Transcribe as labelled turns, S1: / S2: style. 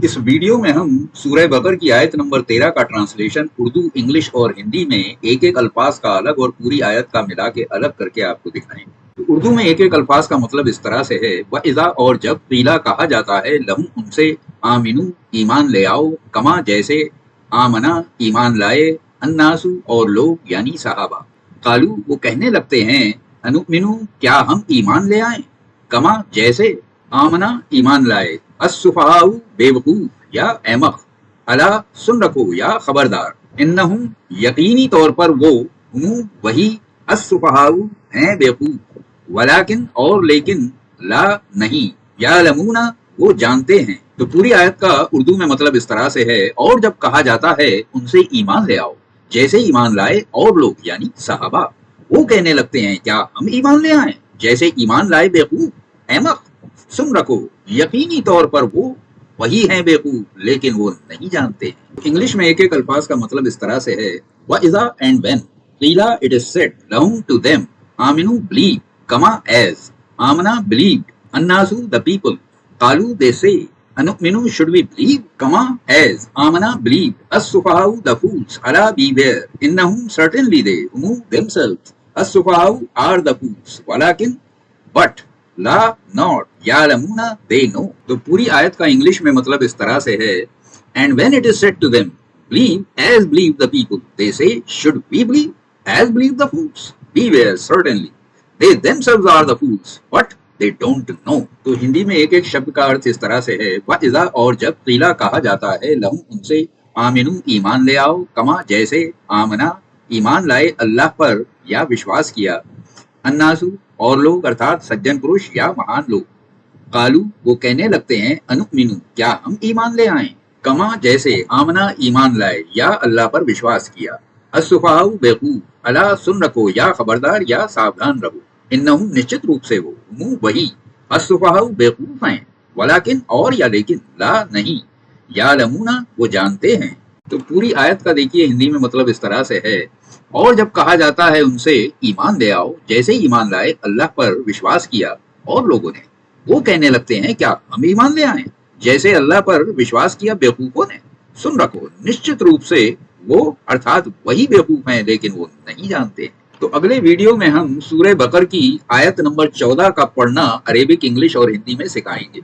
S1: इस वीडियो में हम सूरह बकर की आयत नंबर 13 का ट्रांसलेशन उर्दू, इंग्लिश और हिंदी में एक एक अल्फाज का अलग और पूरी आयत का मिला के अलग करके आपको दिखाएंगे। तो उर्दू में एक एक अल्फाज का मतलब इस तरह से है, व इज़ा और जब क़ीला कहा जाता है लहुम उनसे, आमिनू ईमान ले आओ, कमा जैसे, आमना ईमान लाए, अन्नासु और लोग यानी सहाबा, कालू वो कहने लगते हैं, अनुमिनु क्या हम ईमान ले आए, कमा जैसे, आमना ईमान लाए, अस्सुफहाउ बेवकूफ या अहमक, अला सुन रखो या खबरदार, इन्नहुम यकीनी तौर पर वो, हुम वही, अस्सुफहाउ हैं बेवकूफ, वलाकिन और लेकिन, ला नहीं, यालमूना वो जानते हैं। तो पूरी आयत का उर्दू में मतलब इस तरह से है, और जब कहा जाता है उनसे ईमान ले आओ, जैसे ईमान लाए और लोग यानी सहाबा, वो कहने लगते हैं क्या हम ईमान ले आए, जैसे ईमान लाए बेवकूफ, अहमक, सुन रखो यकीनी तौर पर वो वही हैं बेवकूफ, लेकिन वो नहीं जानते। इंग्लिश में एक एक अल्फाज का मतलब इस तरह से है, व इज़ा एंड व्हेन, क़ीला इट इज सेड लहुम टू देम, आमिनू बिलीव, कमा एज, आमना बिलीव्ड, अन्नासु द पीपल, कालू दे से, अनुमिनु शुड वी बिलीव, कमा एज, आमना बिलीव, अस्सुफहाउ द फूल्स, अला बीवेयर, इन्नहुम सर्टेनली दे, हुम देमसेल्व्स, अस्सुफहाउ आर द फूल्स, वलाकिन बट, ला नॉट, यालमूना दे नो। तो पूरी आयत का इंग्लिश में मतलब इस तरह से है, and when it is said to them believe as believe the people, they say should we believe as believe the fools, beware certainly, they themselves are the fools but they don't know. तो हिंदी में एक एक शब्द का अर्थ इस तरह से है, व इज़ा और जब क़ीला कहा जाता है लहुम उनसे, आमिनू ईमान ले आओ, कमा जैसे, आमना ईमान लाए अल्लाह पर या विश्वास किया, अन्नासु और लोग अर्थात सज्जन पुरुष या महान लोग, कालू वो कहने लगते हैं, अनुमिनु क्या हम ईमान ले आए, कमा जैसे, आमना ईमान लाए या अल्लाह पर विश्वास किया, अस्सुफहाउ बेवकूफ, अला सुन रखो या खबरदार या सावधान रहो, इन्नहुम निश्चित रूप से वो, मुंह वही, अस्सुफहाउ बेवकूफ हैं, वलाकिन और या लेकिन, ला नहीं, यालमूना वो जानते हैं। तो पूरी आयत का देखिए हिंदी में मतलब इस तरह से है, और जब कहा जाता है उनसे ईमान ले आओ, जैसे ईमान लाए अल्लाह पर विश्वास किया और लोगों ने, वो कहने लगते हैं क्या हम ईमान ले आए, जैसे अल्लाह पर विश्वास किया बेवकूफों ने, सुन रखो निश्चित रूप से वो अर्थात वही बेवकूफ हैं, लेकिन वो नहीं जानते। तो अगले वीडियो में हम सूरह बकर की आयत नंबर 14 का पढ़ना अरेबिक, इंग्लिश और हिंदी में सिखाएंगे।